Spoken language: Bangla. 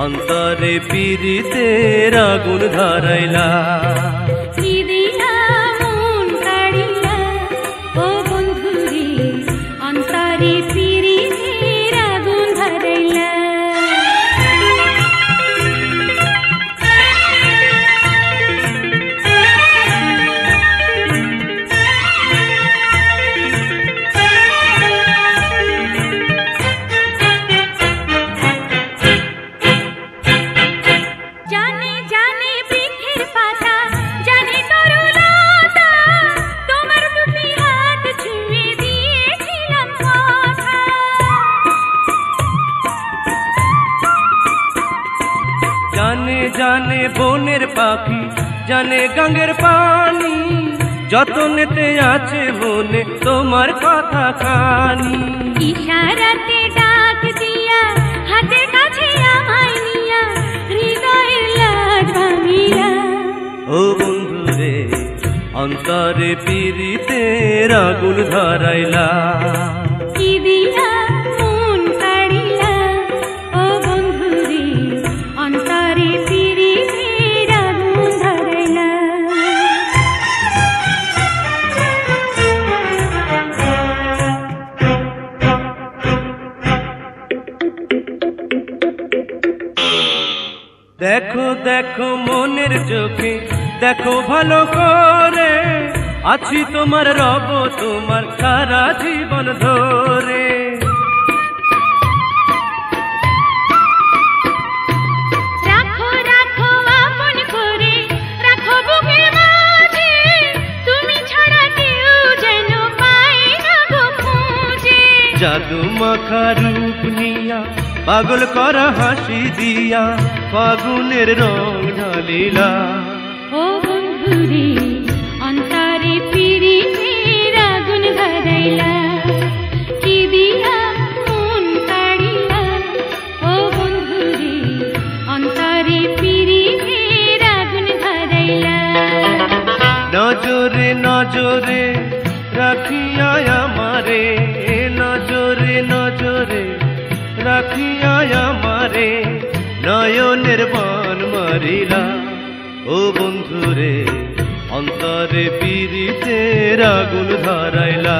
অন্তরে পীড়িতের আগুন ধরাইলা। জানে জানে বনের পাখি, জানে গঙ্গের পানি, যতনেতে আছে মনে তোমার কথা খানি। ইশারাতে ডাক দিয়া হাতের কাছে আমায় নিয়া হৃদয়ের লাজ ভাঙিলা। ও বন্ধুরে অন্তরে পীড়িতের আগুন ধরাইলা। কি দিয়া মন কাড়িলা ও বন্ধুরে অন্তরে পীড়িতের আগুন ধরাইলা। দেখো দেখো মনের চোখে দেখো ভালো করে, আছি তোমার রব তোমার সারা জীবন ধরে। রাখো রাখো আপন করে, রাখো বুকের মাঝে, তুমি ছাড়া কেউ যেন পায় না গো খুঁজে। জাদু মাখা রূপ নিয়া পাগল করা হাসি দিয়া ফাগুনের রং ঢালিলা। ও বন্ধুরে অন্তরে পীড়িতের আগুন ধরাইলা। কি দিয়া মন কাড়িলা ও বন্ধুরে অন্তরে পীড়িতের আগুন ধরাইলা। নজরে নজরে রাখিয়া আমারে, নজরে নজরে রাখিয়া আমারে, নয়নের বান মারিলা। ও বন্ধুরে অন্তরে পীড়িতের আগুন ধরাইলা।